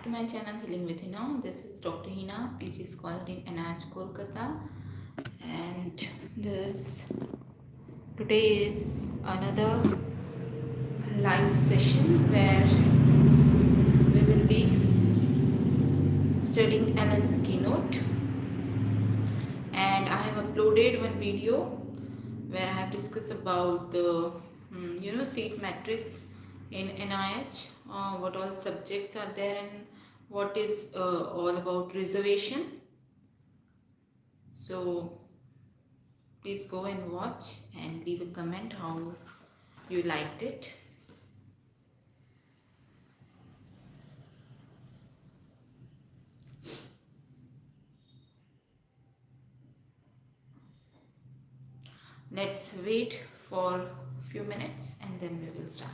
to my channel Healing with Heena. This is Dr. Heena, PG scholar in AIAPGET Kolkata, and today is another live session where we will be studying Alan's Keynote, and I have uploaded one video where I have discussed about the seat matrix in NIH, what all subjects are there and what is all about reservation. So please go and watch and leave a comment how you liked it. Let's wait for a few minutes and then we will start.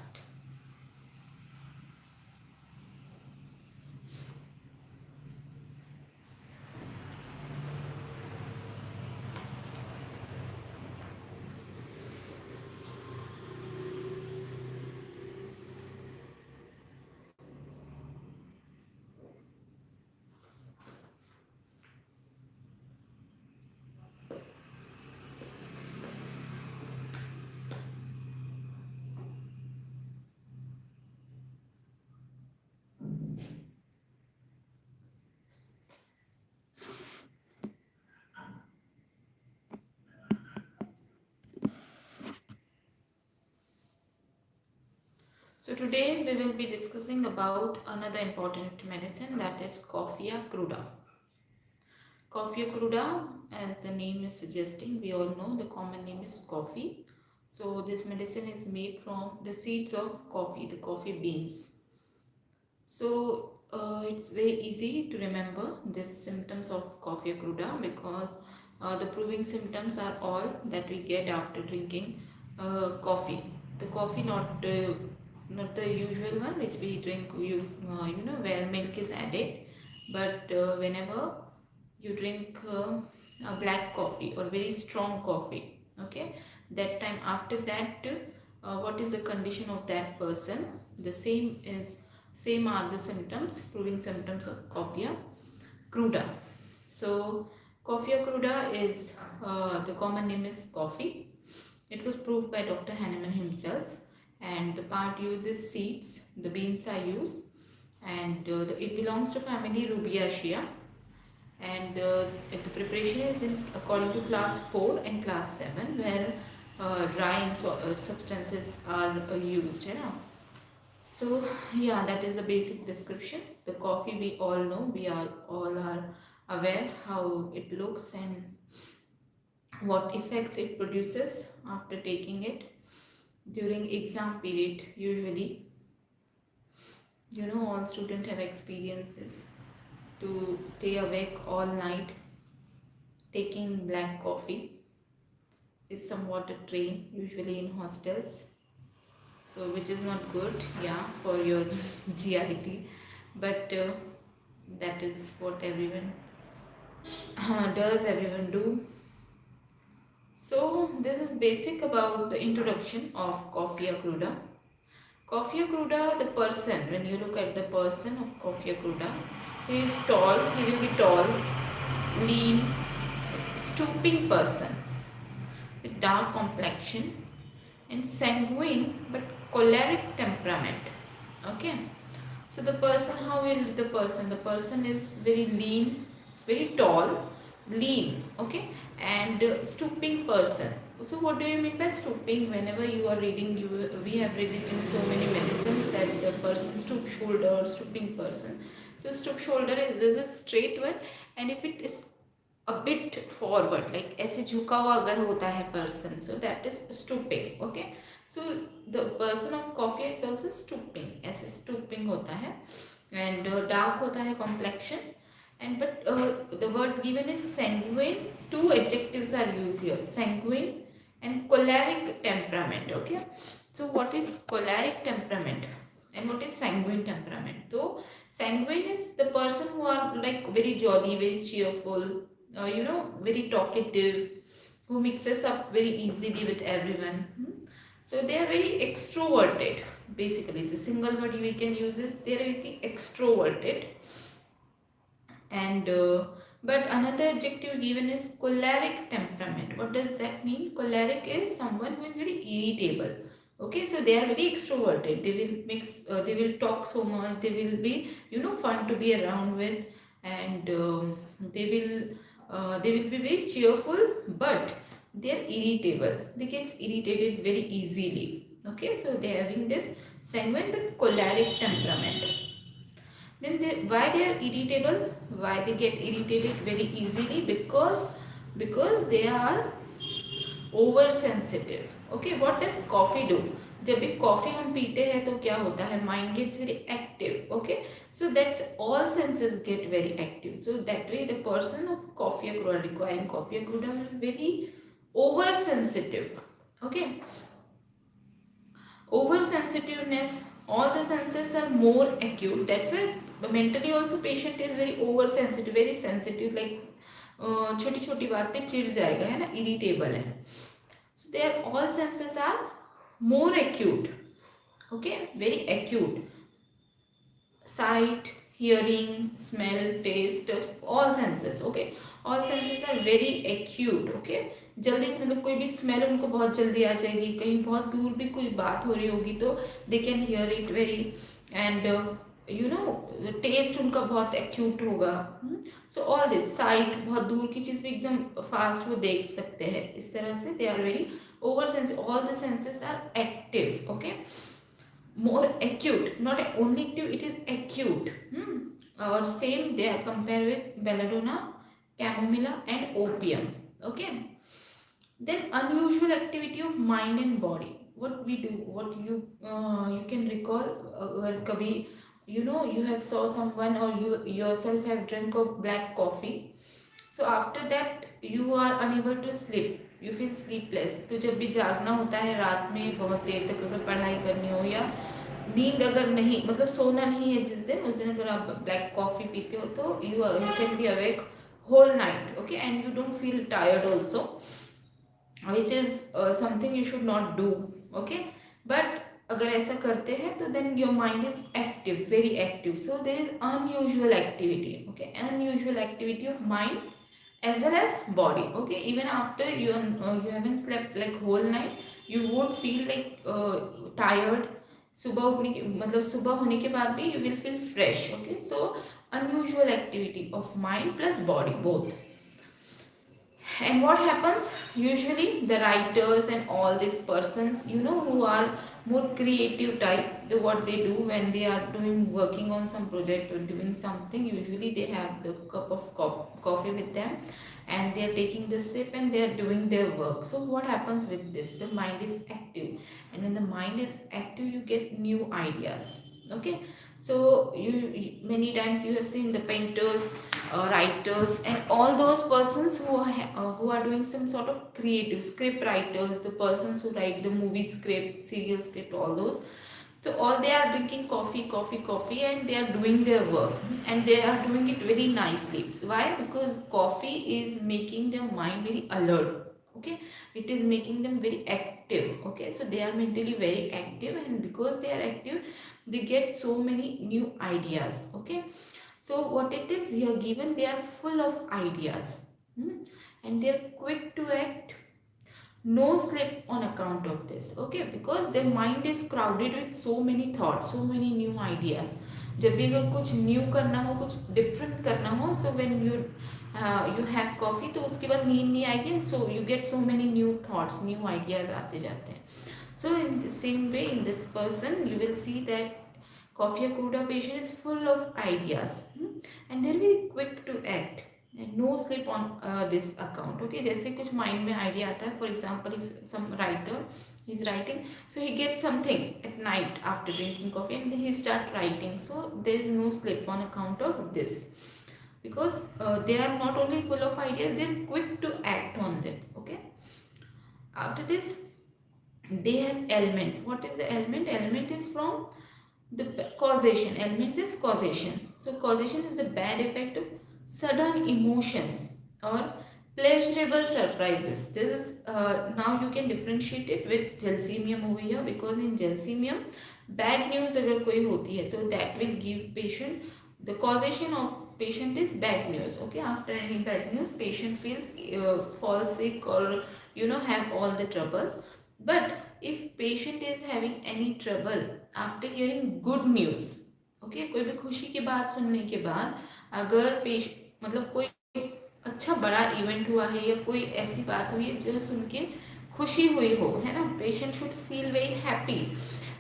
So today we will be discussing about another important medicine, that is Coffea Cruda. Coffea Cruda, as the name is suggesting, we all know the common name is coffee. So this medicine is made from the seeds of coffee, the coffee beans. So it's very easy to remember these symptoms of Coffea Cruda because the proving symptoms are all that we get after drinking coffee. The coffee not the usual one which we drink where milk is added, but whenever you drink a black coffee or very strong coffee, okay, that time after that what is the condition of that person, the same are the symptoms, proving symptoms of Coffea Cruda. So Coffea Cruda is the common name is coffee. It was proved by Dr. Hahnemann himself, and the part uses seeds, the beans are used, and it belongs to family Rubiaceae, and the preparation is in according to class 4 and class 7 where dry substances are used, you know. So yeah, that is a basic description. The coffee we all know, we are all are aware how it looks and what effects it produces after taking it during exam period. Usually, you know, all students have experienced this, to stay awake all night taking black coffee is somewhat a train, usually in hostels, so which is not good, yeah, for your GIT, but that is what everyone does, everyone do. So this is basic about the introduction of Coffea Cruda. Coffea Cruda, the person, when you look at the person of Coffea Cruda, he is tall, he will be tall, lean, stooping person with dark complexion and sanguine but choleric temperament. Okay, so the person, how will the person is very lean, very tall, lean, okay, and stooping person. So what do you mean by stooping? Whenever you are reading, we have read it in so many medicines that the person stoop shoulder, stooping person. So stoop shoulder is this is straight one, and if it is a bit forward, like ऐसे झुका हुआ अगर होता है person, so that is stooping. Okay, so the person of Coffea is also stooping, ऐसे stooping होता है, and dark होता है complexion, and but the word given is sanguine. Two adjectives are used here, sanguine and choleric temperament. Okay, so what is choleric temperament and what is sanguine temperament? So sanguine is the person who are like very jolly, very cheerful, very talkative, who mixes up very easily with everyone. So they are very extroverted. Basically, the single word we can use is they are very extroverted. And but another adjective given is choleric temperament. What does that mean? Choleric is someone who is very irritable. Okay, so they are very extroverted. They will they will talk so much. They will be, fun to be around with. And they will be very cheerful, but they are irritable. They get irritated very easily. Okay, so they are having this sanguine but choleric temperament. Then why they are irritable? Why they get irritated very easily? Because they are oversensitive. Okay, what does coffee do? जब भी coffee हम पीते हैं तो क्या होता है? Mind gets very active. Okay, so that's all senses get very active. So that way the person of coffee cruda requiring coffee cruda will be very oversensitive. Okay, oversensitiveness, all the senses are more acute. That's why mentally also patient is very oversensitive, very sensitive. Like छोटी छोटी बात पे चिढ़ जाएगा, है ना, irritable है. So their all senses are more acute. Okay, very acute. Sight, hearing, smell, taste, touch, all senses. Okay, all senses are very acute. Okay, जल्दी से मतलब कोई भी स्मेल उनको बहुत जल्दी आ जाएगी. कहीं बहुत दूर भी कोई बात हो रही होगी तो they can hear it very. And taste उनका बहुत एक्यूट होगा. सो ऑल दिस, साइट, बहुत दूर की चीज़ भी एकदम फास्ट वो देख सकते हैं. इस तरह से they are very over sense. All the senses are active. Okay, more acute, not only active, it is acute. Or same they are compared with belladonna, chamomilla and opium. Okay, then unusual activity of mind and body. What we do, what you can recall, अगर कभी you have saw someone or you yourself have drunk of black coffee. So after that you are unable to sleep, you feel sleepless. तो जब भी जागना होता है रात में बहुत देर तक, अगर पढ़ाई करनी हो या नींद अगर नहीं, मतलब सोना नहीं है जिस दिन, उस दिन अगर आप ब्लैक कॉफ़ी पीते हो तो you can be awake whole night. Okay, and you don't feel tired also, which is something you should not do. Okay, but अगर ऐसा करते हैं तो then your mind is active, very active. So there is unusual activity. Okay, unusual activity of mind as well as body. Okay, even after you haven't slept like whole night, you won't feel like tired. सुबह उठने के मतलब सुबह होने के बाद भी you will feel fresh. Okay, so unusual activity of mind plus body both. And what happens usually, the writers and all these persons who are more creative type, what they do when they are working on some project or doing something, usually they have the cup of coffee with them and they are taking the sip and they are doing their work. So what happens with this? The mind is active, and when the mind is active you get new ideas. Okay, so you many times you have seen the painters, writers and all those persons who are doing some sort of creative, script writers, the persons who write the movie script, serial script, all those. So all they are drinking coffee and they are doing their work, and they are doing it very nicely. So why? Because coffee is making their mind very alert. Okay, it is making them very active. Okay, so they are mentally very active, and because they are active they get so many new ideas. Okay, so what it is here given, they are full of ideas, and they are quick to act, no sleep on account of this. Okay, because their mind is crowded with so many thoughts, so many new ideas. जब भी अगर कुछ new करना हो, कुछ different करना हो, so when you have coffee तो उसके बाद नींद नहीं आएगी, so you get so many new thoughts, new ideas आते जाते हैं. So in the same way, in this person you will see that Coffea Cruda patient is full of ideas, and they're very quick to act, and no sleep on this account. Okay, जैसे कुछ mind में idea आता है, for example if some writer is writing, so he gets something at night after drinking coffee and he start writing, so there is no sleep on account of this, because they are not only full of ideas, they are quick to act on that. Okay, after this they have elements. What is the element? Element is from the causation. Elements is causation. So causation is the bad effect of sudden emotions or pleasurable surprises. This is now you can differentiate it with gelsemium over here, because in gelsemium bad news अगर कोई होती है तो that will give patient the causation of patient is bad news. Okay, after any bad news, patient feels fall sick or have all the troubles. But if patient is having any trouble after hearing good news, okay, कोई भी खुशी की बात सुनने के बाद अगर patient मतलब कोई अच्छा बड़ा इवेंट हुआ है या कोई ऐसी बात हुई है जो सुन के खुशी हुई हो, है ना, patient should feel very happy,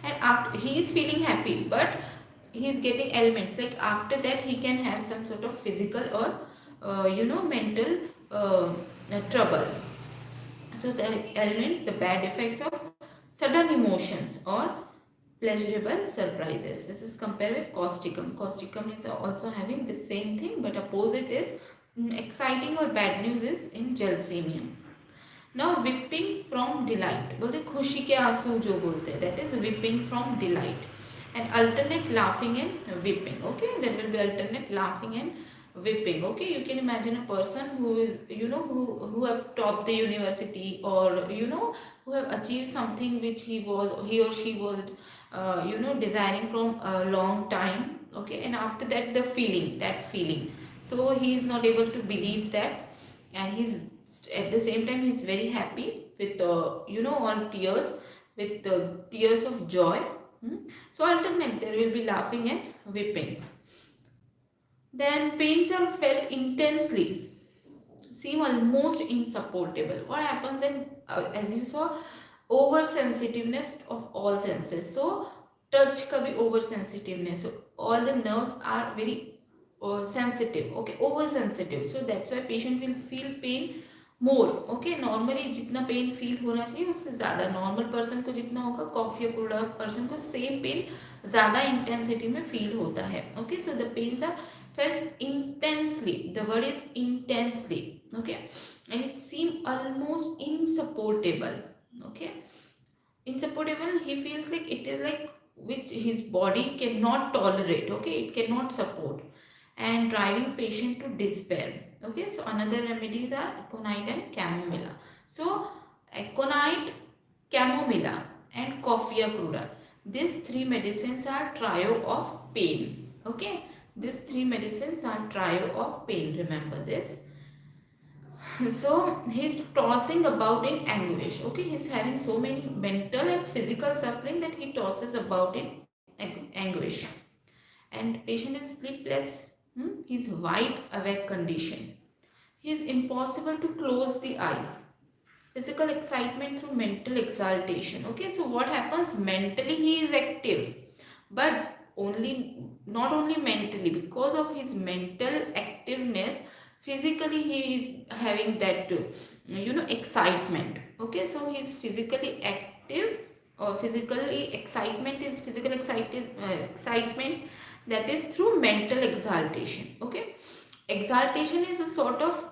and after he is feeling happy but he is getting ailments, like after that he can have some sort of physical or mental trouble. So the ailments, the bad effects of sudden emotions or pleasurable surprises. This is compared with causticum. Causticum is also having the same thing, but opposite is exciting or bad news is in gelsemium. Now weeping from delight, बोलते खुशी के आंसू जो बोलते हैं, that is weeping from delight, and alternate laughing and weeping. Okay, there will be alternate laughing and weeping. Okay, you can imagine a person who is who have topped the university, or who have achieved something which he or she was desiring from a long time. Okay, and after that that feeling, so he is not able to believe that, and he's at the same time he's very happy with all tears, with the tears of joy. So alternate, there will be laughing and weeping. Then pains are felt intensely, seem almost insupportable. What happens then, as you saw, oversensitiveness of all senses. So touch ka bhi oversensitiveness, so all the nerves are very sensitive, okay, oversensitive. So that's why patient will feel pain more. Okay, normally जितना pain feel होना चाहिए उससे ज़्यादा, normal person को जितना होगा, coffea cruda person को same pain ज़्यादा इंटेंसिटी में फील होता है. Okay, so the pains are felt intensely, the word is intensely, okay, and it seemed almost insupportable. Okay, insupportable, he feels like it is like which his body cannot tolerate. Okay, it cannot support, and driving patient to despair. Okay, so another remedies are aconite and chamomilla. So aconite, chamomilla and coffea cruda, these three medicines are trio of pain. Okay, these three medicines are trio of pain, remember this. So he's tossing about in anguish. Okay, he's having so many mental and physical suffering that he tosses about in anguish, and patient is sleepless. He's wide awake condition. He is impossible to close the eyes. Physical excitement through mental exaltation. Okay, so what happens, mentally he is active, but only not only mentally, because of his mental activeness, physically he is having that excitement. Okay, so he is physically active, or physically excitement is physical excitement, that is through mental exaltation. Okay, exaltation is a sort of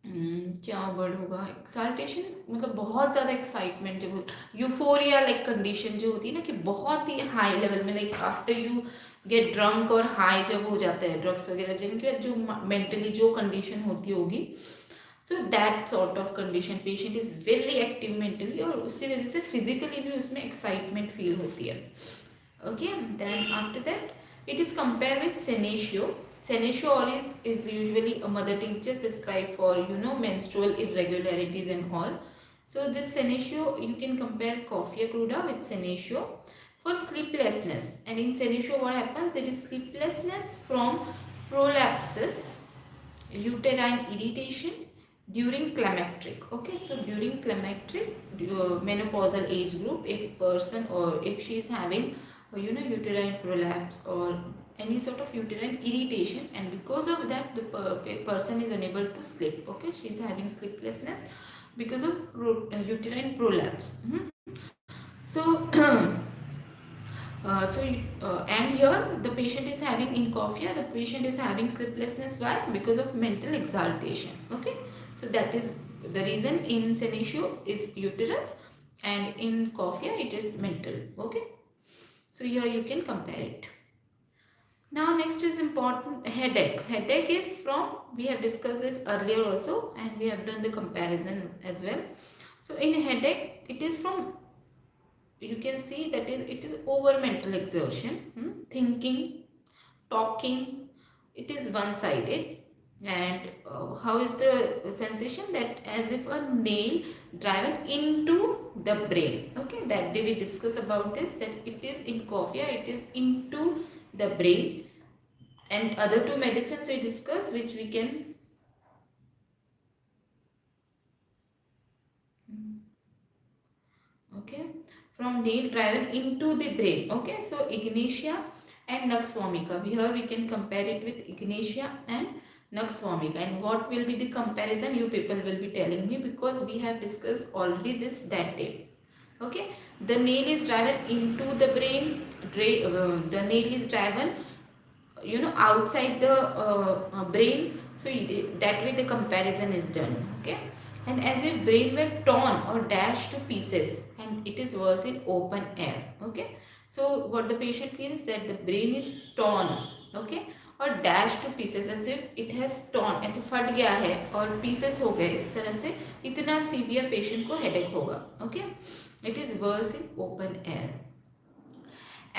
क्या word होगा, exaltation मतलब बहुत ज़्यादा excitement, जब euphoria like condition जो होती है ना, कि बहुत ही हाई लेवल में, like after you get drunk और हाई जब हो जाता है ड्रग्स वगैरह जिनके बाद जो मेंटली जो कंडीशन होती होगी, so that sort of condition, patient is very active mentally, और उसकी वजह से फिजिकली भी उसमें एक्साइटमेंट फील होती है. Okay, then after that it is compared with senescio. Senescio is usually a mother tincture prescribed for menstrual irregularities and all. So this senescio, you can compare Coffea Cruda with senescio for sleeplessness. And in senescio what happens, it is sleeplessness from prolapses, uterine irritation during climacteric. Okay, so during climacteric, menopausal age group, if person or if she is having uterine prolapse or any sort of uterine irritation, and because of that the person is unable to sleep. Okay, she is having sleeplessness because of uterine prolapse. So and here the patient is having, in Coffea the patient is having sleeplessness. Why? Because of mental exaltation. Okay, so that is the reason. In senescio is uterus, and in Coffea it is mental. Okay, so here you can compare it. Now next is important, headache. Headache is from, we have discussed this earlier also, and we have done the comparison as well. So in headache, it is from, you can see that it is over mental exertion, thinking, talking, it is one-sided. And how is the sensation? That as if a nail driven into the brain. Okay, that day we discussed about this, that it is in coffea, it is into the brain. And other two medicines we discussed, which we can okay, from nail driven into the brain. Okay, so ignatia and nux vomica, here we can compare it with ignatia and nux vomica. And what will be the comparison, you people will be telling me, because we have discussed already this that day. Okay, the nail is driven into the brain, the nail is driven, outside the brain. So that way the comparison is done. Okay, and as if brain were torn or dashed to pieces, and it is worse in open air. Okay, so what the patient feels, that the brain is torn, okay, और dash two pieces, ऐसे it has torn, ऐसे फट गया है और pieces हो गए, इस तरह से इतना सीवियर पेशेंट को हेडेक होगा. Okay, it is worse in open air.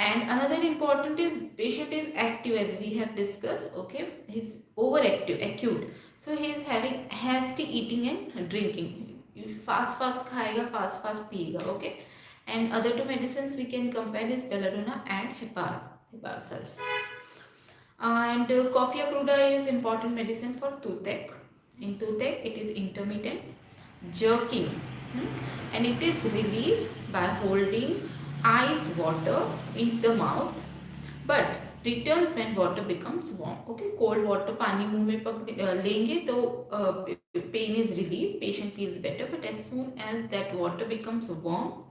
And another important is patient is active, as we have discussed. Okay, he's overactive, acute, so he is having hasty eating and drinking. You fast खाएगा, fast पिएगा. Okay, and other two medicines we can compare is belladonna and heparin sulf. And Coffea Cruda is important medicine for toothache. In toothache, it is intermittent jerking, and it is relieved by holding ice water in the mouth, but returns when water becomes warm. Okay, cold water पानी मुंह में लेंगे तो pain is relieved, patient feels better, but as soon as that water becomes warm,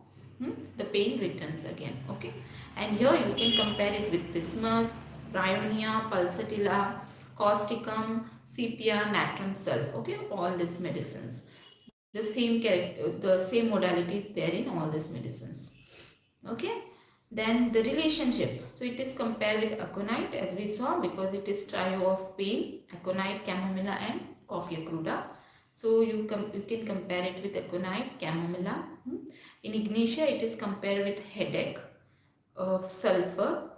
the pain returns again. Okay, and here you can compare it with bismuth, bryonia, pulsatilla, causticum, sepia, natrum sulf. Okay, all these medicines, the same character, the same modalities there in all these medicines. Okay, then the relationship, so it is compared with aconite, as we saw, because it is trio of pain, aconite, chamomilla and Coffea Cruda. So you can compare it with aconite, chamomilla. In ignatia, it is compared with headache of sulfur.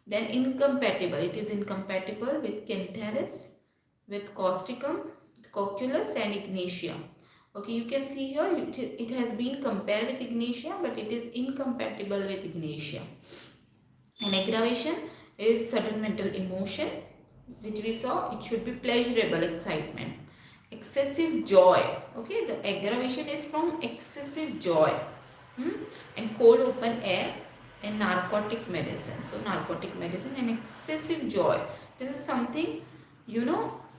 Then incompatible, it is incompatible with cantharis, with causticum, cocculus and ignatia. Okay, you can see here it has been compared with ignatia, but it is incompatible with ignatia. And aggravation is sudden mental emotion, which we saw, it should be pleasurable excitement. Excessive joy, okay, the aggravation is from excessive joy. And cold open air and narcotic medicine. So narcotic medicine and excessive joy, this is something,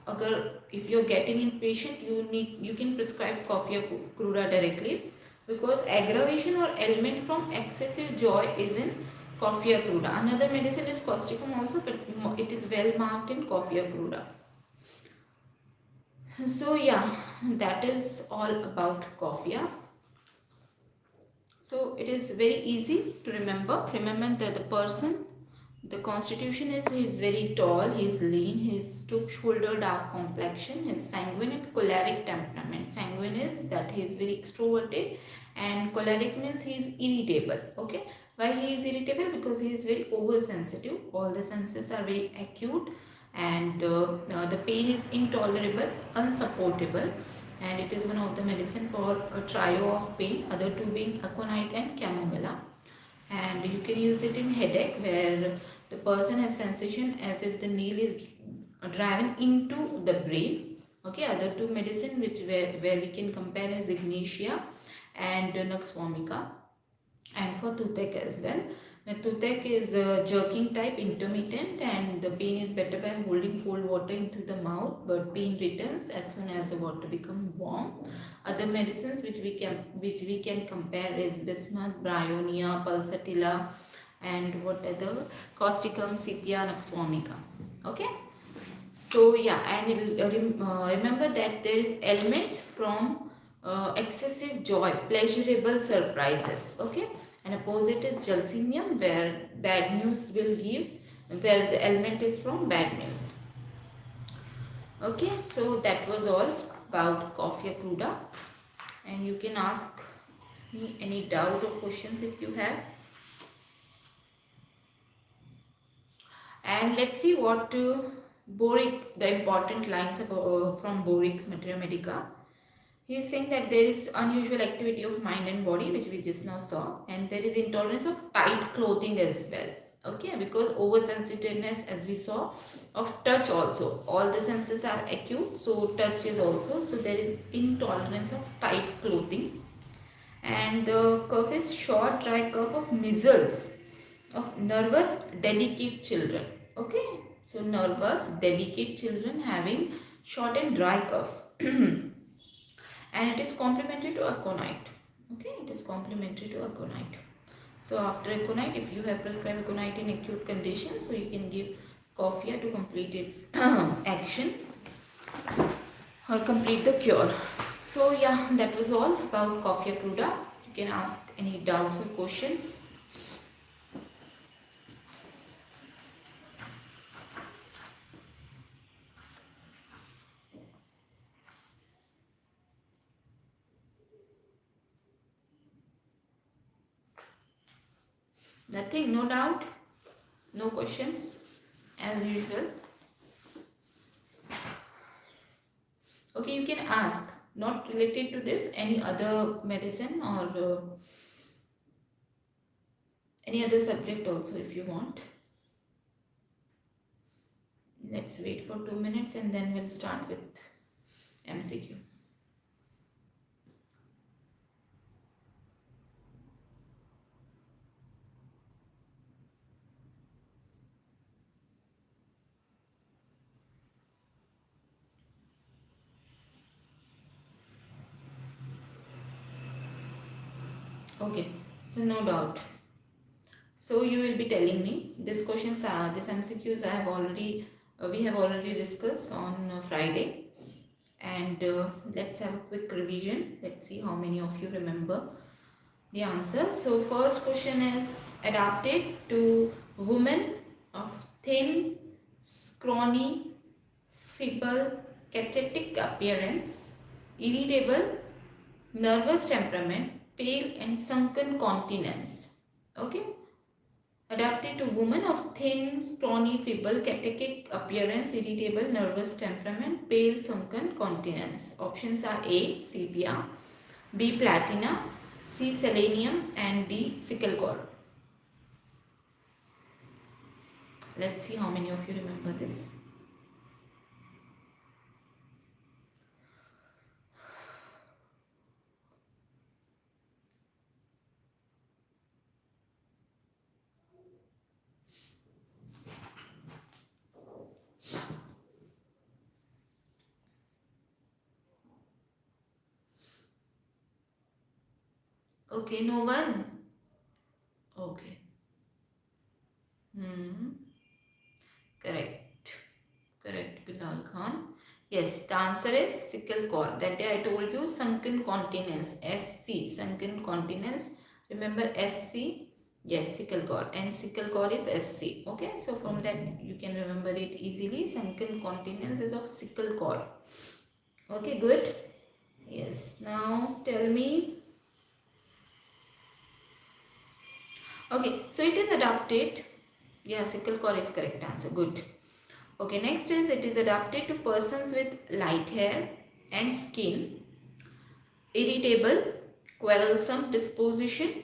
अगर if you are getting in patient, you can prescribe Coffea Cruda directly, because aggravation or ailment from excessive joy is in Coffea Cruda. Another medicine is causticum also, but it is well marked in Coffea Cruda. So yeah, that is all about Coffea. So it is very easy to remember. Remember that the person, the constitution is, he is very tall, he is lean, he is stoop shoulder, dark complexion, he is sanguine and choleric temperament. Sanguine is that he is very extroverted, and choleric means he is irritable. Okay, why he is irritable? Because he is very oversensitive, all the senses are very acute, and the pain is intolerable, unsupportable, and it is one of the medicine for a trio of pain, other two being aconite and chamomilla. And you can use it in headache, where the person has sensation as if the nail is driven into the brain. Okay, other two medicine where we can compare is ignatia and nux vomica. And for toothache as well, the toothache is jerking type, intermittent, and the pain is better by holding cold water into the mouth, but pain returns as soon as the water becomes warm. Other medicines which we can compare is bismuth, bryonia, pulsatilla, and what other, causticum, sepia, nux vomica. Okay, so yeah, and remember that there is elements from excessive joy, pleasurable surprises. Okay, and opposite is jalsemium, where bad news will give, where the element is from bad news. Okay, so that was all about Coffea Cruda, and you can ask me any doubt or questions if you have. And let's see what Boric, the important lines about, from Boric's Materia Medica. He is saying that there is unusual activity of mind and body, which we just now saw, and there is intolerance of tight clothing as well. Okay, because oversensitiveness, as we saw, of touch also. All the senses are acute, so touch is also. So there is intolerance of tight clothing, and the cough is short, dry cough of measles, of nervous, delicate children. Okay, so nervous, delicate children having short and dry cough. And it is complementary to aconite. Okay, it is complementary to aconite. So after aconite, if you have prescribed aconite in acute conditions, so you can give Coffea to complete its action or complete the cure. So yeah, that was all about Coffea Cruda. You can ask any doubts or questions. Nothing, no doubt, no questions, as usual. Okay, you can ask, not related to this, any other medicine or any other subject also if you want. Let's wait for 2 minutes and then we'll start with MCQ. Okay, so no doubt. So you will be telling me these questions are this MCQs I have already we have already discussed on Friday, and let's have a quick revision. Let's see how many of you remember the answers. So first question is adapted to women of thin, scrawny, feeble, catetic appearance, irritable, nervous temperament, pale and sunken countenance. Okay. Adapted to women of thin, scrawny, feeble, catechic appearance, irritable, nervous temperament, pale, sunken countenance. Options are A. Sepia, B. Platina, C. Selenium, and D. Sickle core. Let's see how many of you remember this. Okay, no one? Okay. Correct. Correct, Bilal Khan. Yes, the answer is sickle core. That day I told you sunken continence. SC, sunken continence. Remember SC? Yes, sickle core. And sickle core is SC. Okay, so from that you can remember it easily. Sunken continence is of sickle core. Okay, good. Yes, now tell me. Okay, so it is adapted. Yeah, sickle core is correct answer. Good. Okay, next is it is adapted to persons with light hair and skin, irritable, quarrelsome disposition,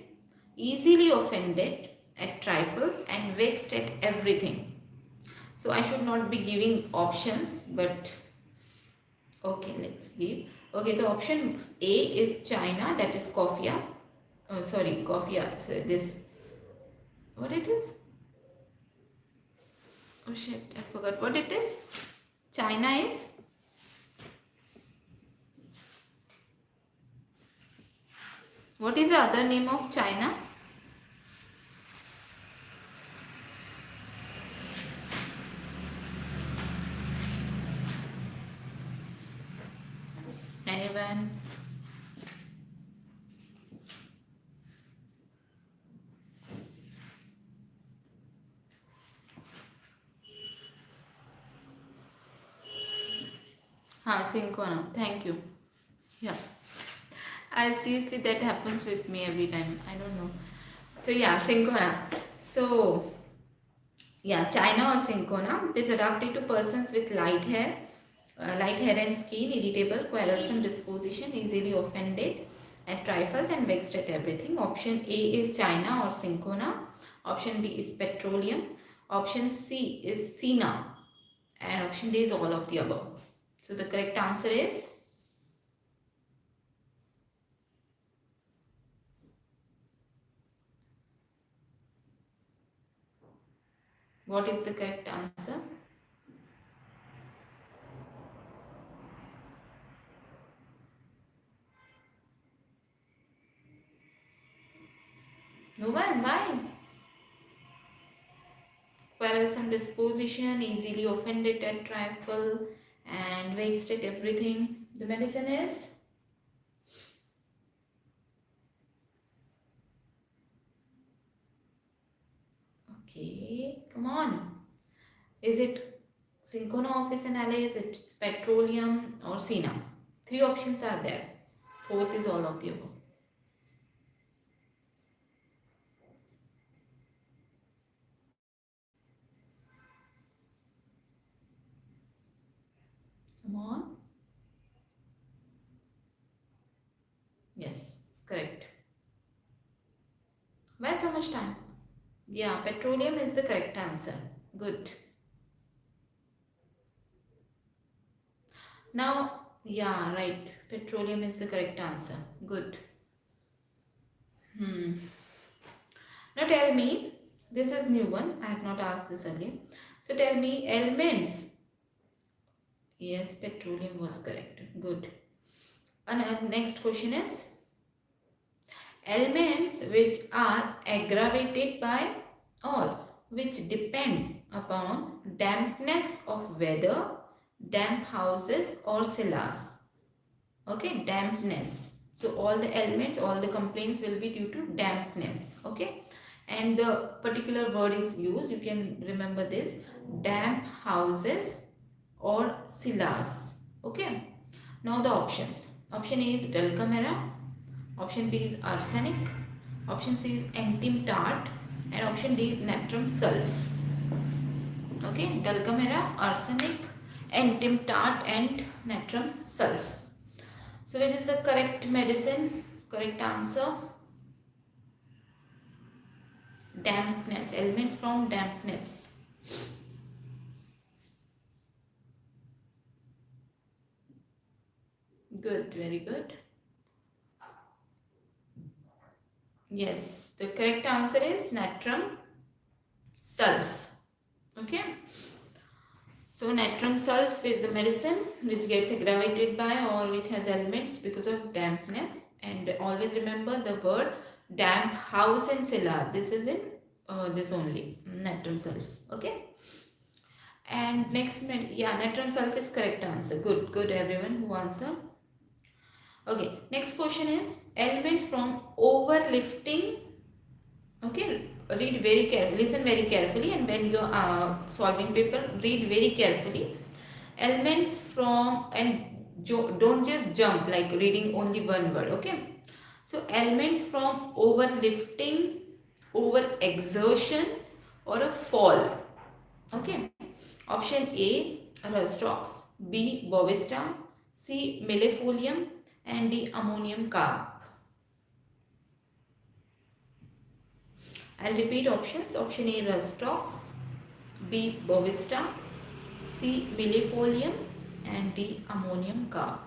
easily offended at trifles and vexed at everything. So I should not be giving options, but okay, let's give. Okay, the option A is China, that is Coffea. Oh, sorry, Coffea. So this, what it is? Oh shit, I forgot what it is. China is? What is the other name of China? Anyone? Syncona. Thank you. Yeah. I seriously that happens with me every time. I don't know. So yeah, Syncona. So Yeah, China or cinchona. It is adapted to persons with light hair and skin, irritable, quarrelsome disposition, easily offended at trifles and vexed at everything. Option A is China or cinchona. Option B is petroleum. Option C is Sina. And option D is all of the above. So the correct answer is, what is the correct answer? No one, why? Quarrelsome disposition, easily offended at trifle, and vexed at everything. The medicine is, okay, come on. Is it Syncona office and ally? Is it petroleum or Sina? Three options are there. Fourth is all of the above. Come on. Yes, it's correct. Why so much time? Yeah, petroleum is the correct answer. Good. Now, yeah, right. Petroleum is the correct answer. Good. Hmm. Now tell me, this is new one. I have not asked this earlier. So tell me, elements. Yes, petroleum was correct. Good. And next question is, elements which are aggravated by or which depend upon dampness of weather, damp houses or cellars. Okay, dampness. So all the elements, all the complaints will be due to dampness. Okay, and the particular word is used, you can remember this, damp houses or cellars. Okay, now the options. Option A is dulcamera, option B is arsenic, option C is antim tart, and option D is natrum sulph. Okay, dulcamera, arsenic, antim tart and natrum sulph. So which is the correct medicine? Correct answer, dampness, elements from dampness. Good, very good. Yes, the correct answer is natrum sulph. Okay. So natrum sulph is the medicine which gets aggravated by or which has elements because of dampness. And always remember the word damp house and cellar. This is in this only, natrum sulph. Okay. And next, yeah, natron sulph is correct answer. Good, good everyone who answered. Okay, next question is elements from overlifting. Okay, read very carefully, listen very carefully, and when you are solving paper, read very carefully. Elements from, and don't just jump like reading only one word. Okay, so elements from overlifting, over exertion, or a fall. Okay. Option A, Rustrox, B, Bovista, C, Millefolium, and D, ammonium carb. I'll repeat options. Option A, Rustrox, B, Bovista, C, Millefolium, and D, ammonium carb.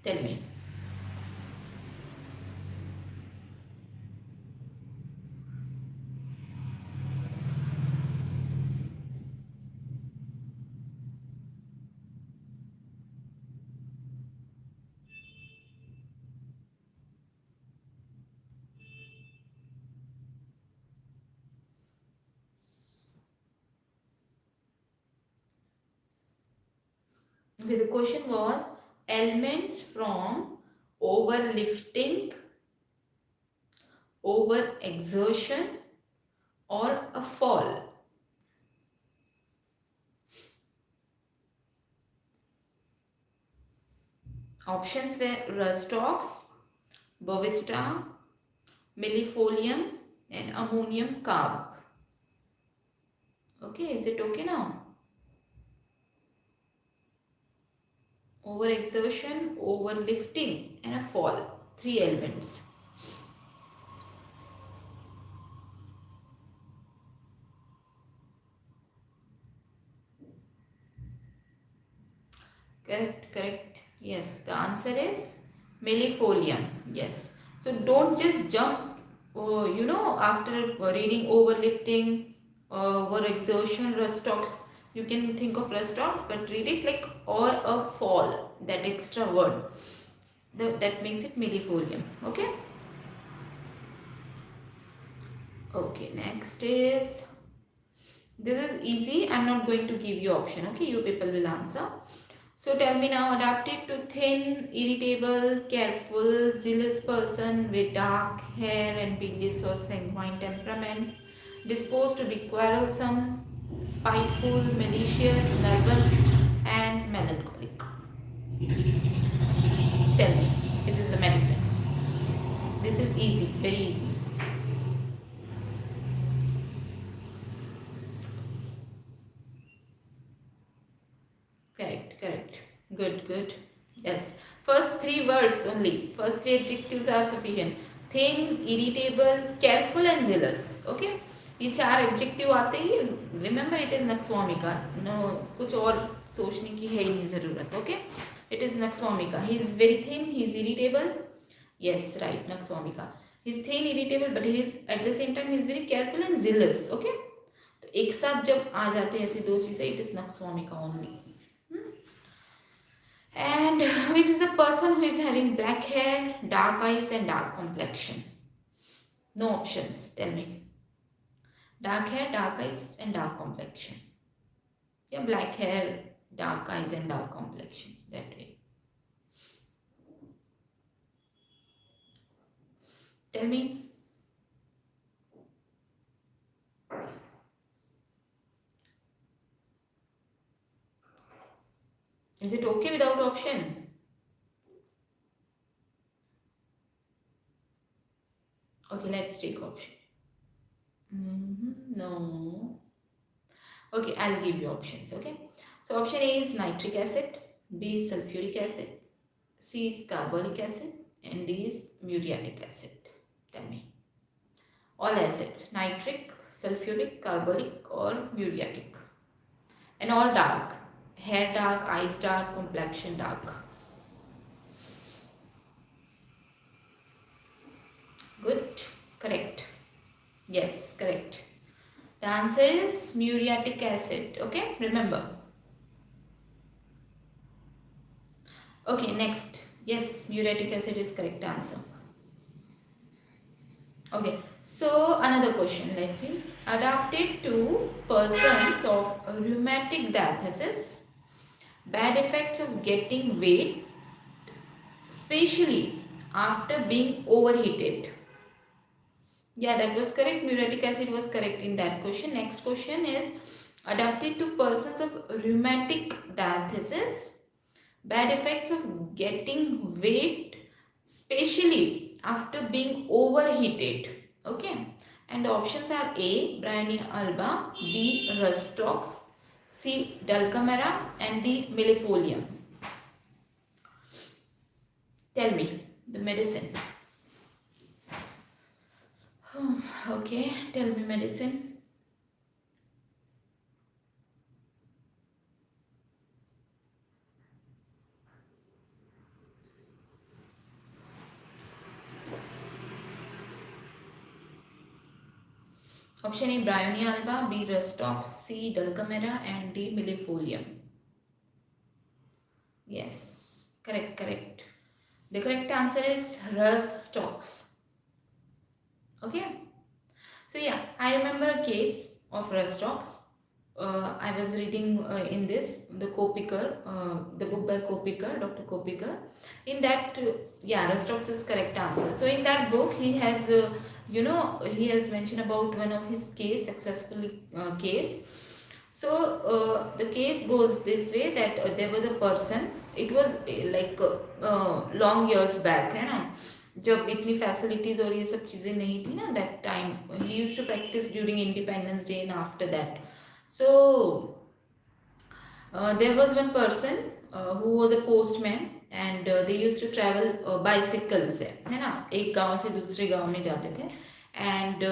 Tell me. Okay, the question was elements from overlifting, over exertion, or a fall. Options were Rustrox, Bovista, millefolium, and ammonium carb. Okay, is it okay now? Overexertion, overlifting, and a fall. Three elements. Correct, correct. Yes, the answer is millefolium. Yes. So don't just jump, after reading overlifting, overexertion, rust stocks. You can think of rust stocks, but read it like or a fall, that extra word. That makes it millefolium. Okay. Okay, next is, this is easy. I'm not going to give you option. Okay, you people will answer. So tell me now, adapted to thin, irritable, careful, zealous person with dark hair and bilious or sanguine temperament, disposed to be quarrelsome, spiteful, malicious, nervous, and melancholic. Tell me, it is a medicine. This is easy, very easy. Correct, correct. Good, good. Yes. First three words only. First three adjectives are sufficient. Thin, irritable, careful and zealous. Okay. ये चार adjective आते ही remember it is nux vomica. No कुछ और सोचने की है ही नहीं ज़रूरत. Okay, it is nux vomica. He is very thin, he is irritable. Yes right, nux vomica. He is thin, irritable, but he is at the same time he is very careful and jealous. Okay, तो एक साथ जब आ जाते हैं ऐसी दो चीज़ें, it is nux vomica only. And which is a person who is having black hair, dark eyes and dark complexion. No options, tell me. Dark hair, dark eyes and dark complexion. Yeah, black hair, dark eyes and dark complexion. That way. Tell me. Is it okay without option? Okay, let's take option. No. Okay, I'll give you options. Okay. So option A is nitric acid, B is sulfuric acid, C is carbolic acid, and D is muriatic acid. Tell me. All acids, nitric, sulfuric, carbolic or muriatic. And all dark. Hair dark, eyes dark, complexion dark. Good. Correct. Yes, correct. The answer is muriatic acid. Okay, remember. Okay, next. Yes, muriatic acid is correct answer. Okay, so another question. Let's see. Adapted to persons of rheumatic diathesis, bad effects of getting weight, especially after being overheated. Yeah, that was correct. Muriatic acid was correct in that question. Next question is adapted to persons of rheumatic diathesis, bad effects of getting weight, especially after being overheated. Okay, and the options are A. Bryonia alba, B. rustox, C. dulcamara, and D. millefolium. Tell me the medicine. Okay, tell me medicine. Option A. Bryonia alba, B. rustox, C. dulcamara, and D. millefolium. Yes, correct, correct. The correct answer is rustox. Okay. So yeah, I remember a case of rustox. I was reading in this, the Kopiker, the book by Kopiker, Dr. Kopiker. In that, yeah, rustox is correct answer. So in that book, he has, he has mentioned about one of his case, successful case. So the case goes this way, that there was a person. It was like long years back, जब इतनी facilities और ये सब चीज़ें नहीं थी ना that time, he used to practise during Independence Day and after that. So there was one person who was a postman and they used to travel bicycle से, है ना, एक गांव से दूसरे गांव में जाते थे. And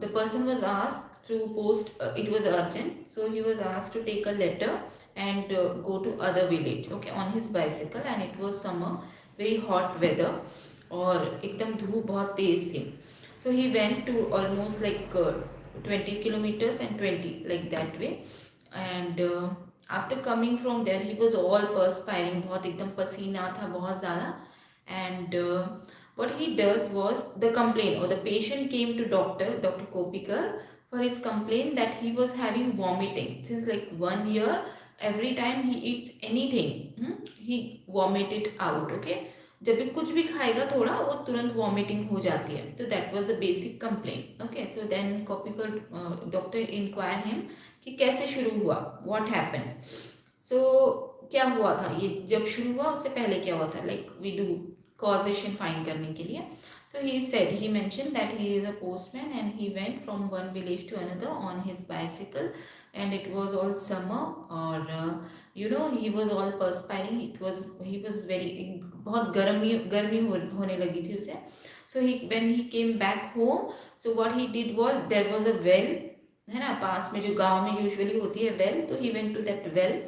the person was asked to post, it was urgent, so he was asked to take a letter and go to other village, okay, on his bicycle. And it was summer, very hot weather, और एकदम धूप बहुत तेज थी. So he went to almost like 20 kilometers and 20 like that way. And after coming from there he was all perspiring, बहुत एकदम पसीना था बहुत ज़्यादा. And what he does was, the complaint or the patient came to Dr. Kopikar for his complaint that he was having vomiting since like 1 year. Every time he eats anything, he vomit it out. Okay, जब भी कुछ भी खाएगा थोड़ा वो तुरंत vomiting हो जाती है. तो that was the basic complaint. Okay, so then कॉपिकर डॉक्टर इंक्वायर हिम कि कैसे शुरू हुआ, व्हाट हैपन. सो क्या हुआ था, ये जब शुरू हुआ उससे पहले क्या हुआ था, like we do causation find करने के लिए. So he said, he mentioned that he is a postman and he went from one village to another on his bicycle, and it was all summer, or he was all perspiring. He was very, बहुत गर्मी होने लगी थी उसे. So when he came back home, so what he did was, there was a well, है ना, पास में जो गांव में यूजुअली होती है वेल. तो he went to that well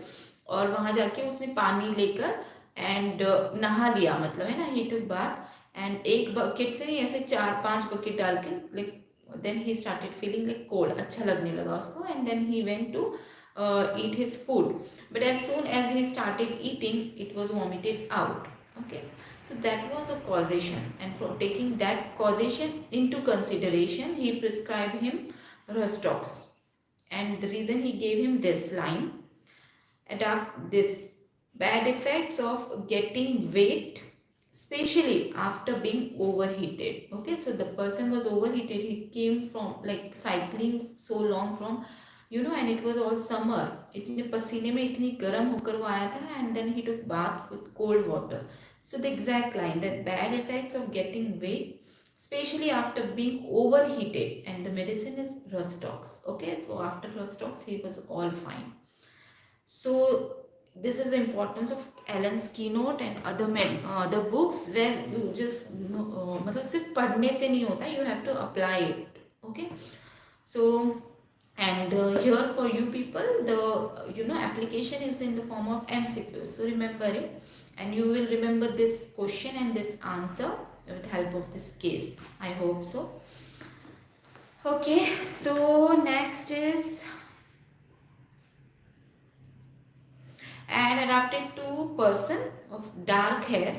और वहाँ जाके उसने पानी लेकर एंड नहा लिया, मतलब है ना, ही टुक बाथ. एंड एक बकेट से नहीं, ऐसे 4-5 बकेट डाल के, like then he started feeling like cold, अच्छा लगने लगा उसको. And then he went to eat his food, but as soon as he started eating it was vomited out. Okay, so that was a causation, and from taking that causation into consideration he prescribed him Rostox. And the reason he gave him this line, adapt this bad effects of getting weight, especially after being overheated. Okay, so the person was overheated, he came from like cycling so long from, and it was all summer, इतने पसीने में इतनी गर्म होकर वो आया था. And then he took bath with cold water. So the exact line, that bad effects of getting weight, especially after being overheated, and the medicine is Rostox. Okay, so after Rostox he was all fine. So this is the importance of Alan's Keynote and other books, where you just मतलब सिर्फ पढ़ने से नहीं होता, you have to apply it. Okay, so and here for you people, the application is in the form of MCQs. So remember it, and you will remember this question and this answer with help of this case. I hope so. Okay, so next is an adapted to person of dark hair,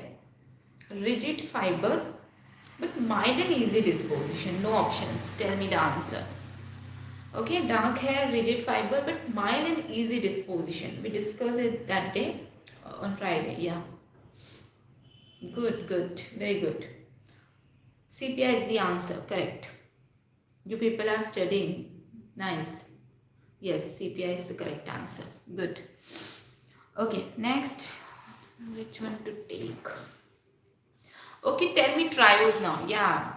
rigid fiber, but mild and easy disposition. No options. Tell me the answer. Okay, dark hair, rigid fiber, but mild and easy disposition. We discussed it that day on Friday. Yeah. Good. Very good. CPI is the answer. Correct. You people are studying. Nice. Yes, CPI is the correct answer. Good. Okay, next. Which one to take? Okay, tell me trios now. Yeah.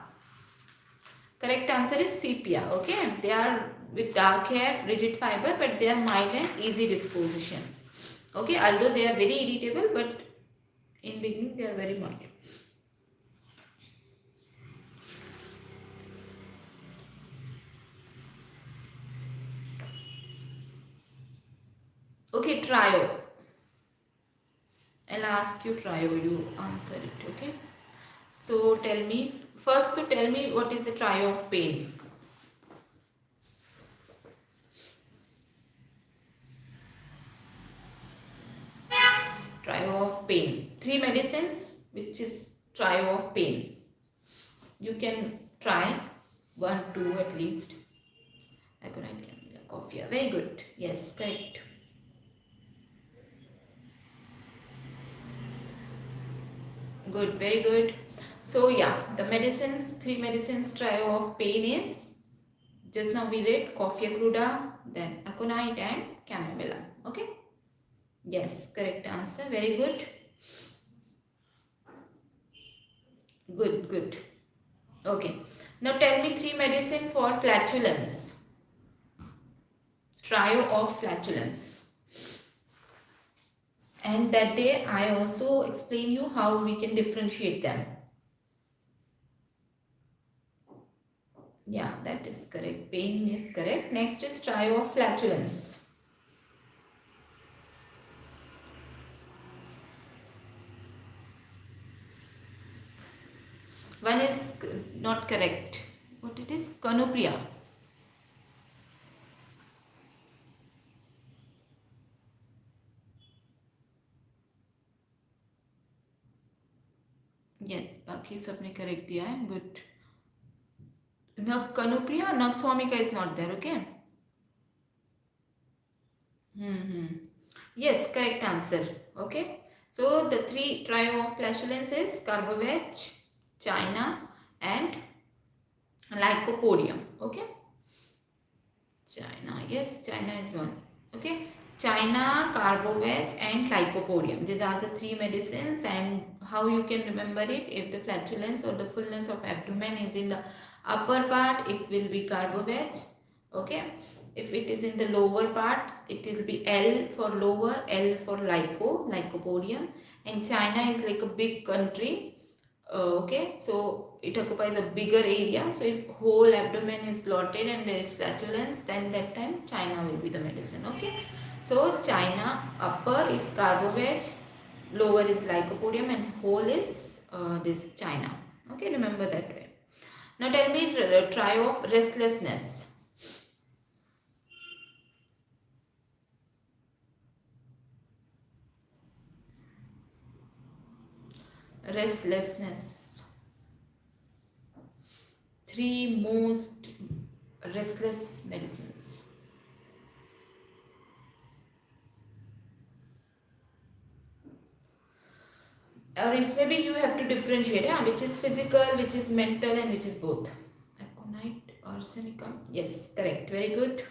Correct answer is sepia. Okay, they are with dark hair, rigid fiber, but they are mild and easy disposition. Okay, although they are very irritable, but in beginning they are very mild. Okay, trio. I'll ask you trio, you answer it. Okay, so tell me first, to tell me what is the trio of pain. Trio of pain, 3 medicines which is trio of pain. You can try 1, 2 at least. Aconite, Coffea, Coffea. Very good. Yes, correct. Good, very good. So yeah, the medicines, 3 medicines trio of pain is, just now we read Coffea Cruda, then Aconite and Chamomilla. Okay, yes, correct answer. Very good. Good, good. Okay. Now tell me three medicine for flatulence. Trio of flatulence. And that day I also explain you how we can differentiate them. Yeah, that is correct. Pain is correct. Next is trio of flatulence. One is not correct. What it is? Canopia. Yes, बाकी सबने correct दिया है. Good. Canopia, Nagswamika is not there. Okay. Hmm. Yes, correct answer. Okay. So the three trio of flatulence is Carbovec, China, and Lycopodium. Okay. China. Yes, China is one. Okay. China, Carbovec, and Lycopodium. These are the three medicines, and how you can remember it. If the flatulence or the fullness of abdomen is in the upper part, it will be Carbovec. Okay. If it is in the lower part, it will be L for lower, L for Lycopodium. And China is like a big country. Okay, so it occupies a bigger area. So if whole abdomen is bloated and there is flatulence, then that time China will be the medicine. Okay, so China upper is Carbovec, lower is Lycopodium, and whole is this China. Okay, remember that way. Now tell me try of restlessness. Restlessness. Three most restless medicines. Or it's maybe you have to differentiate, yeah, which is physical, which is mental, and which is both. Aconite, arsenicum. Yes, correct. Very good.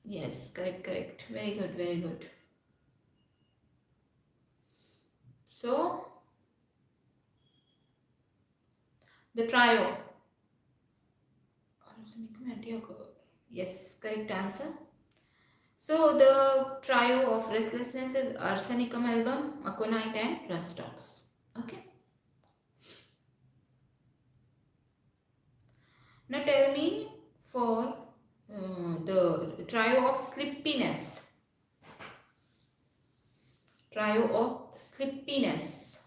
Yes, correct, correct. Very good, very good. So, the trio. Arsenicum, antioxidant. Yes, correct answer. So, the trio of restlessness is arsenicum album, aconite, and rustox. Okay. Now, tell me for the trio of sleepiness. Trio of sleepiness.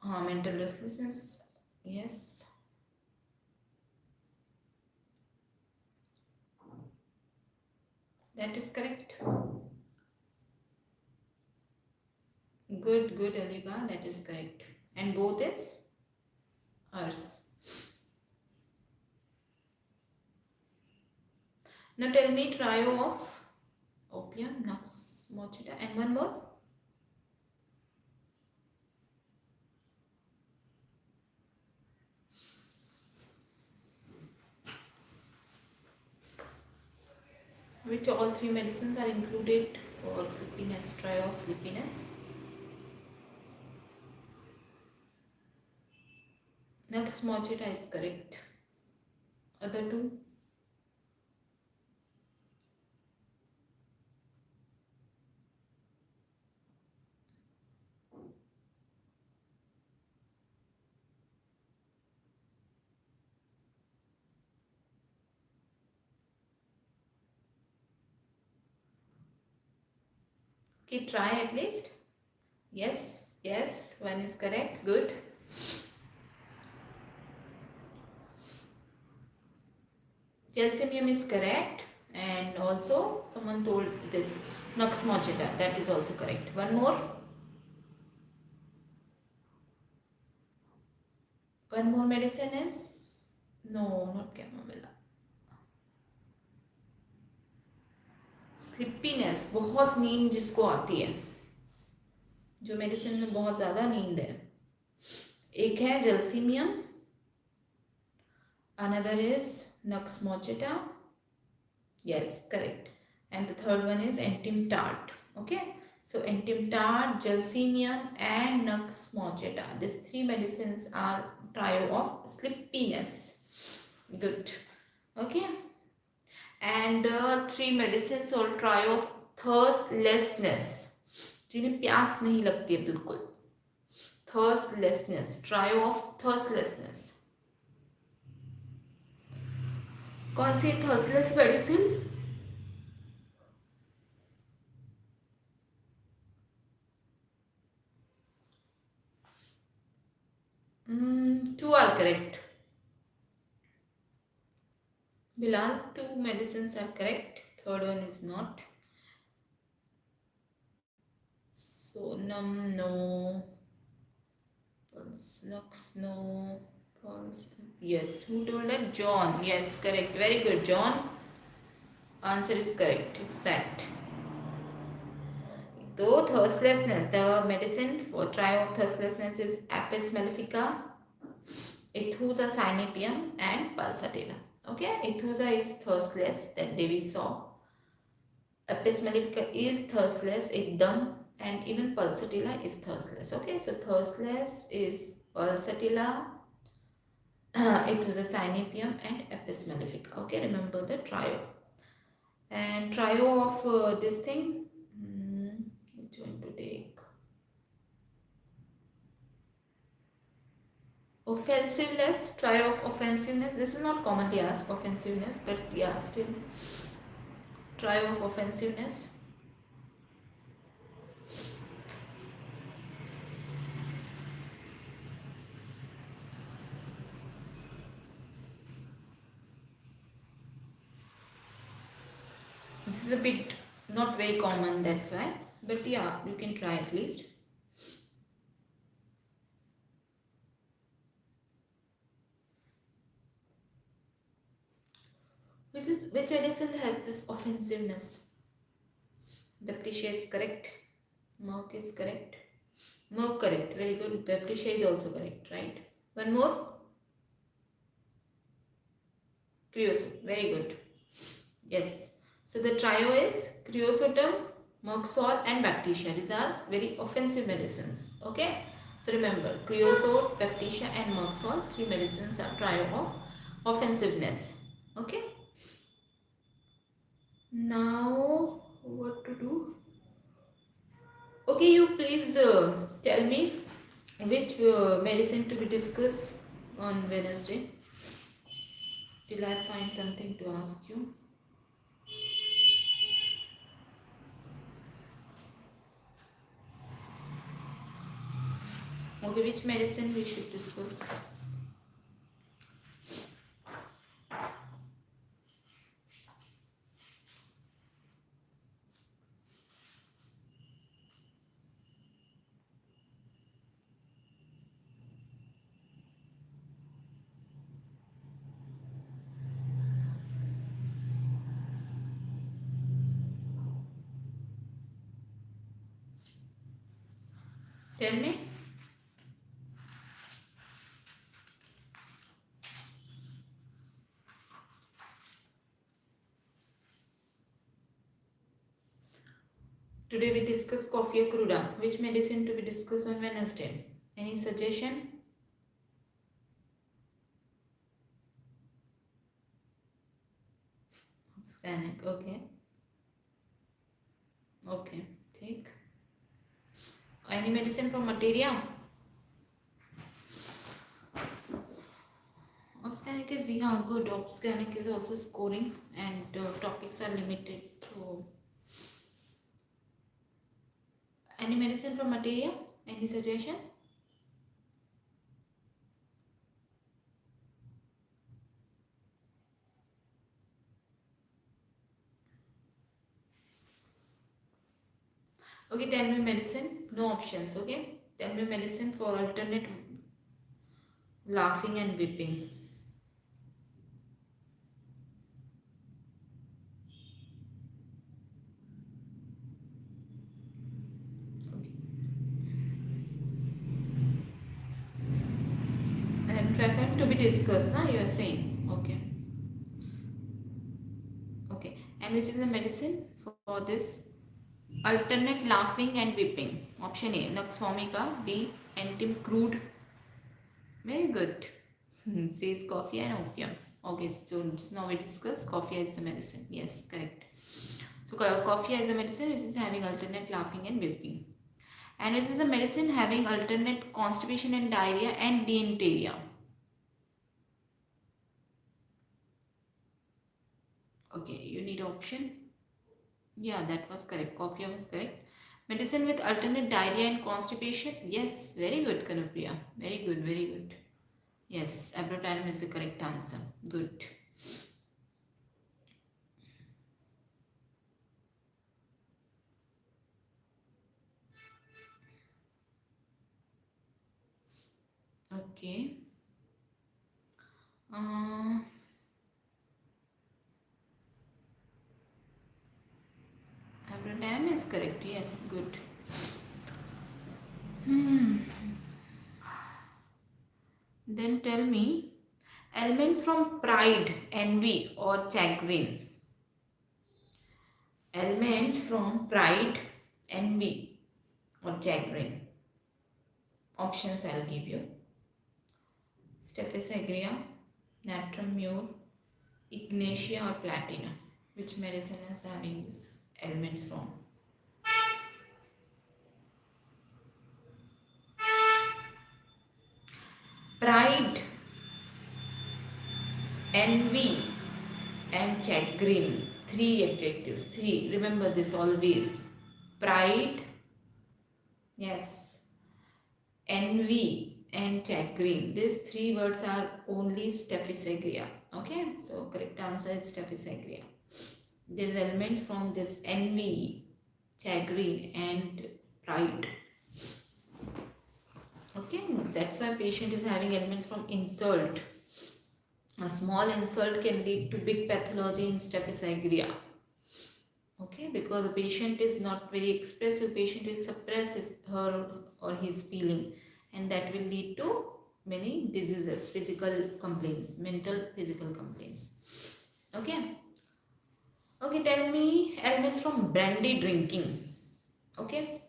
Mental restlessness. Yes. That is correct. Good, good, Aliba. That is correct. And both is ours. Now tell me trio of opium, nux mochita, and one more. Which all three medicines are included for sleepiness, trio of sleepiness. Nux mochita is correct. Other two. Okay, try at least. Yes, yes, one is correct. Good. Gelsemium is correct, and also someone told this Nux mochita, that is also correct. One more. One more medicine is no, not chamomilla. स्लिपीनेस, बहुत नींद जिसको आती है, जो medicine में बहुत ज़्यादा नींद है. एक है gelsemium, another is nux moschata. Yes correct. and the third one is entimtart. Okay, so entimtart, gelsemium and nux mojetta. These three medicines are trio of sleepiness. Good. Okay, and three medicines or trio of thirstlessness, जिन्हें प्यास नहीं लगती है बिल्कुल. Thirstlessness, trio of thirstlessness. कौन सी थर्सलेस medicine? Two are correct. Bilal, two medicines are correct. Third one is not. Sonam, no. Pulse, Lux, no. Pulse, yes. Who told that? John. Yes, correct. Very good, John. Answer is correct. Exact. Though thirstlessness, the medicine for trio of thirstlessness is Apis mellifica, Ithusa cynipium, and pulsatilla. Okay, Ithusa is thirstless, that day we saw. Apis mellifica is thirstless, ekdam, and even pulsatilla is thirstless. Okay, so thirstless is pulsatilla, Ithusa cynipium, and Apis mellifica. Okay, remember the trio. And trio of this thing, which one to take? Offensiveness, trio of offensiveness. This is not commonly asked, offensiveness, but yeah, still. Trio of offensiveness. This is a bit not very common, that's why. But yeah, you can try at least. Which medicine has this offensiveness? Baptisia is correct. Merck is correct. Merck correct. Very good. Baptisia is also correct, right? One more. Creosote. Very good. Yes. So the trio is creosotum, Merxol and Baptisia. These are very offensive medicines. Okay. So remember, creosote, Baptisia and Merxol, three medicines are trio of offensiveness. Okay. Now what to do? Okay, you please tell me which medicine to be discussed on Wednesday. Till I find something to ask you. Okay, which medicine we should discuss? Tell me. Today we discuss Coffea Cruda. Which medicine to be discussed on Wednesday? Any suggestion? Scannic, okay. Okay, take. Any medicine from materia? Opscanic is, yeah, good. Opscanic is also scoring and topics are limited. So, any medicine from materia? Any suggestion? Okay, tell me medicine. No options, okay? Tell me medicine for alternate laughing and weeping. And preferred to be discussed, na? You are saying. Okay. Okay. And which is the medicine for this? Alternate laughing and weeping. Option A, Nux vomica. B, Antim crude. Very good. Says coffee and opium. Okay, so just now we discussed coffee as a medicine. Yes, correct. So coffee as a medicine which is having alternate laughing and weeping. And which is a medicine having alternate constipation and diarrhea and dysentery. Okay, you need option. Yeah, that was correct. Coffee was correct. Medicine with alternate diarrhea and constipation. Yes, very good, Kanupriya. Very good, very good. Yes, abrotanum is the correct answer. Good. Okay. Abrotanum is correct. Yes, good. Then tell me, elements from pride, envy, or chagrin. Elements from pride, envy, or chagrin. Options I'll give you. Staphylococcus agria, natrum mure, ignatia, or platinum. Which medicine is having these elements from? Pride, envy, and chagrin. Three adjectives. Three. Remember this always. Pride, yes, envy, and chagrin. These three words are only Staphylococcus agria. Okay, so correct answer is Staphylococcus agria. These elements from this envy, chagrin, and pride. Okay, that's why patient is having elements from insult. A small insult can lead to big pathology in Staphylococcus agria. Okay, because the patient is not very expressive, patient will suppress her or his feeling, and that will lead to many diseases, physical complaints, mental physical complaints. Okay. Okay, tell me elements from brandy drinking. Okay.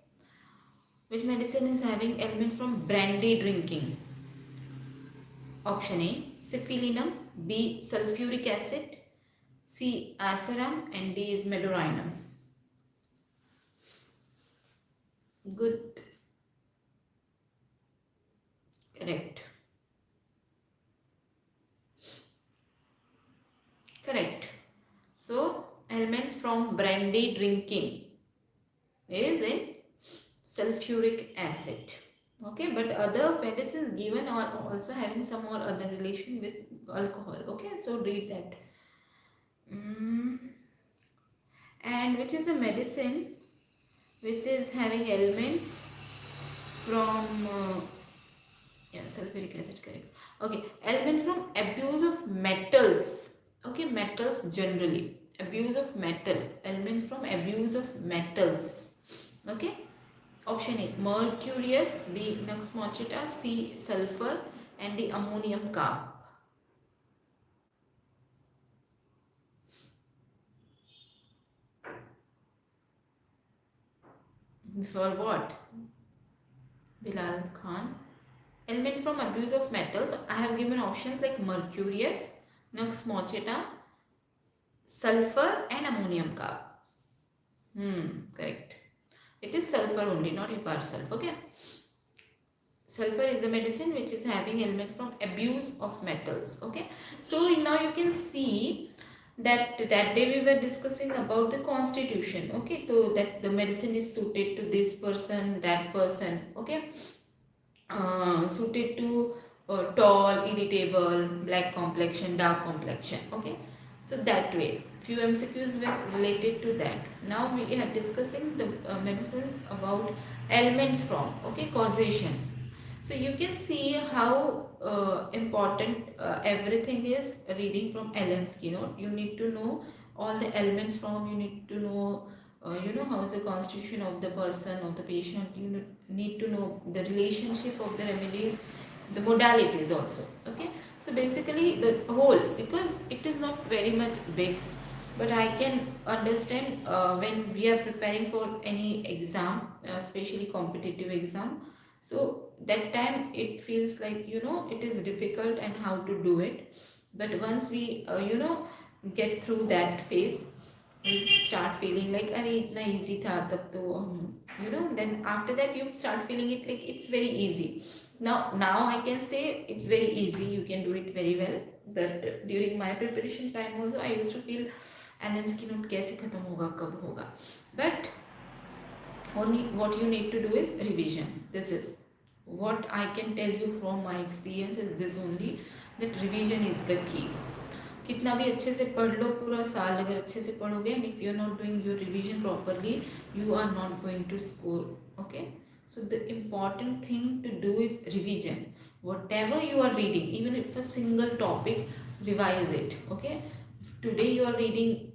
Which medicine is having elements from brandy drinking? Option A, syphilinum. B, sulfuric acid. C, asaram. And D is medorinum. Good. Correct. Correct. So, elements from brandy drinking is a sulfuric acid. Okay, but other medicines given are also having some or other relation with alcohol. Okay, so read that. And which is a medicine which is having elements from sulfuric acid, correct. Okay, elements from abuse of metals. Okay, metals generally. Abuse of metal. Elements from abuse of metals. Okay. Option A, mercurius. B, nux mochita. C, sulfur. And D, ammonium carb. For what? Bilal Khan. Elements from abuse of metals. I have given options like mercurius, nux mochita, sulfur, and ammonium carb. Correct. It is sulfur only, not hepar-sulf. Okay. Sulfur is a medicine which is having elements from abuse of metals. Okay. So now you can see that day we were discussing about the constitution. Okay. So that the medicine is suited to this person, that person. Okay. Suited to tall, irritable, black complexion, dark complexion. Okay. So that way, few MCQs were related to that. Now we are discussing the medicines about elements from, okay, causation. So you can see how important everything is. Reading from Allen's Keynote. You need to know all the elements from, you need to know how is the constitution of the person, of the patient. You need to know the relationship of the remedies, the modalities also. Okay. So basically the whole, because it is not very much big, but I can understand when we are preparing for any exam, especially competitive exam. So that time it feels like, it is difficult and how to do it. But once we get through that phase, we start feeling like अरे इतना easy था तब तो then after that you start feeling it like it's very easy. Now I can say it's very easy, you can do it very well. But during my preparation time also I used to feel NS की note कैसे खत्म होगा, कब होगा. But only what you need to do is revision. This is what I can tell you from my experience is this only, that revision is the key. कितना भी अच्छे से पढ़ लो पूरा साल, अगर अच्छे से पढ़ोगे and if you are not doing your revision properly, you are not going to score. Okay, so the important thing to do is revision. Whatever you are reading, even if a single topic, revise it. Okay, today you are reading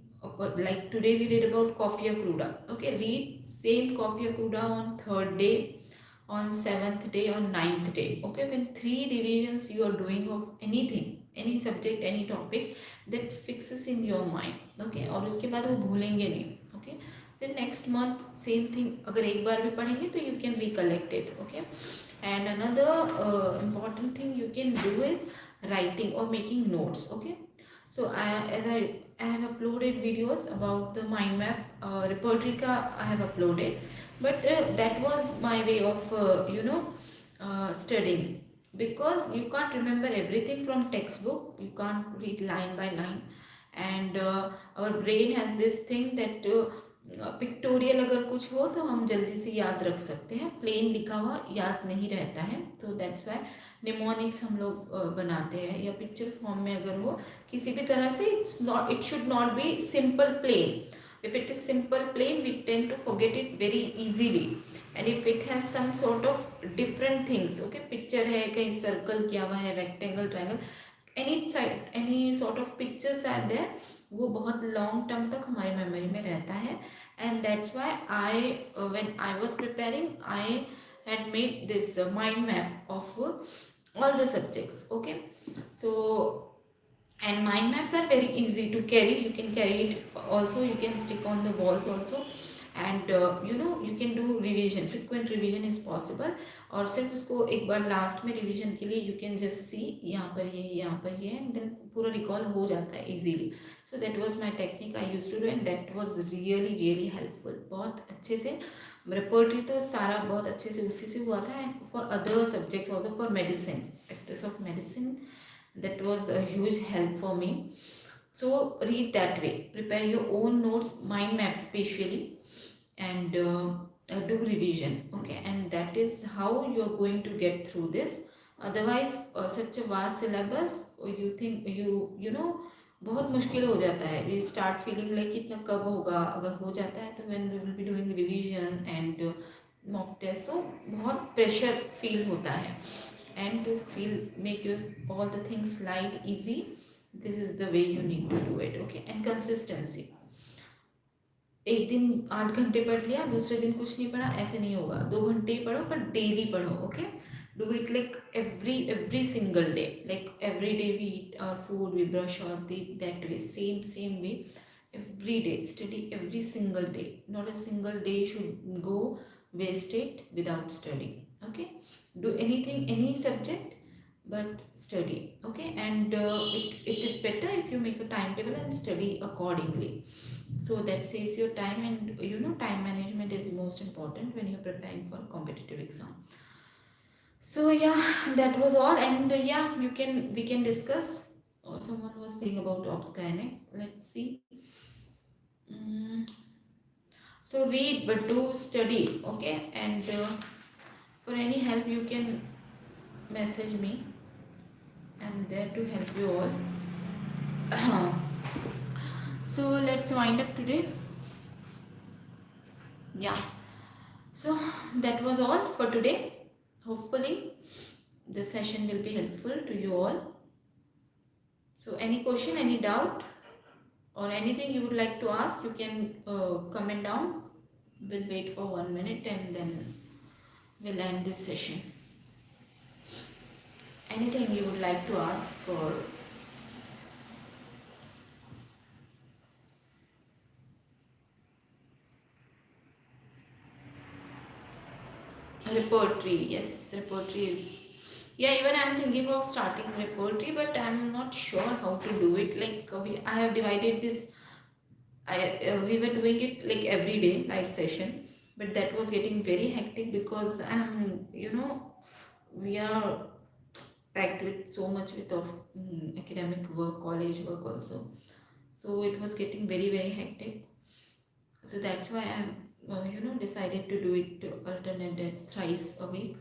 like today we read about Coffea Cruda. Okay, read same Coffea Cruda on third day, on seventh day, on ninth day. Okay, when 3 revisions you are doing of anything, any subject, any topic, that fixes in your mind. Okay, और उसके बाद वो भूलेंगे नहीं. Okay, फिर next month same thing अगर एक बार भी पढ़ेंगे तो you can recollect it. Okay, and another important thing you can do is writing or making notes. Okay, so I have uploaded videos about the mind map, repertory ka I have uploaded, but that was my way of studying, because you can't remember everything from textbook, you can't read line by line. And our brain has this thing that pictorial अगर कुछ हो तो हम जल्दी से याद रख सकते हैं, प्लेन लिखा हुआ याद नहीं रहता है. तो दैट्स वाई निमोनिक्स हम लोग बनाते हैं, या पिक्चर फॉर्म में अगर हो किसी भी तरह से, it should not be simple plain. if it is simple plain we tend to forget it very easily, and if it has some sort of different things, okay, picture है कहीं circle किया हुआ है, rectangle, triangle, any sort of pictures are there, वो बहुत long term तक हमारी memory में रहता है. And that's why I when I was preparing I had made this mind map of all the subjects. Okay, so and mind maps are very easy to carry, you can carry it also, you can stick on the walls also, and you can do revision, frequent revision is possible. और सिर्फ उसको एक बार last में revision के लिए you can just see यहाँ पर ये है, यहाँ पर ये है, एंड देन पूरा रिकॉल हो जाता है easily. So that was my technique I used to do, and that was really really helpful. बहुत अच्छे से रेपर्टरी तो सारा बहुत अच्छे से उसी से हुआ था. And for other subjects also, for medicine, practice of medicine, that was a huge help for me. So read that way, prepare your own notes, mind map specially, and do revision. Okay, and that is how you are going to get through this. Otherwise such a vast syllabus, you think you know बहुत मुश्किल हो जाता है. we start feeling like इतना कब होगा, अगर हो जाता है तो when we will be doing revision and mock test, so बहुत प्रेशर फील होता है. And to feel make your all the things light easy, this is the way you need to do it. Okay, and consistency. एक दिन 8 घंटे पढ़ लिया, दूसरे दिन कुछ नहीं पढ़ा, ऐसे नहीं होगा. 2 घंटे ही पढ़ो, पर डेली पढ़ो. Okay, do it like every single day, like every day we eat our food, we brush our teeth, that way, same way, every day study, every single day. Not a single day should go wasted without studying. Okay, do anything, any subject, but study. Okay, and it is better if you make a timetable and study accordingly, so that saves your time. And time management is most important when you're preparing for a competitive exam. So yeah, that was all. And yeah, we can discuss. Someone was saying about AIAPGET. Let's see. So read but do study. Okay, and for any help you can message me, I'm there to help you all. So let's wind up today. Yeah, so that was all for today. Hopefully this session will be helpful to you all. So any question, any doubt, or anything you would like to ask, you can comment down. We'll wait for 1 minute and then we'll end this session. Anything you would like to ask, or Repertory, yes, repertory is. Yeah, even I'm thinking of starting repertory, but I'm not sure how to do it. Like I have divided this. We were doing it like every day live session, but that was getting very hectic because we are packed with so much with of academic work, college work also. So it was getting very hectic. So that's why I'm decided to do it to alternate days thrice a week.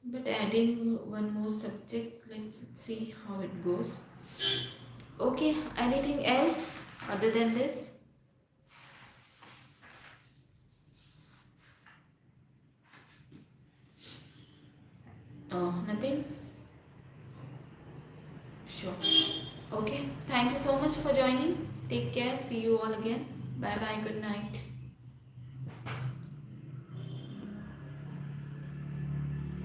But adding one more subject, let's see how it goes. Okay, anything else other than this? Oh, nothing? Sure. Okay, thank you so much for joining. Take care. See you all again. Bye bye. Good night.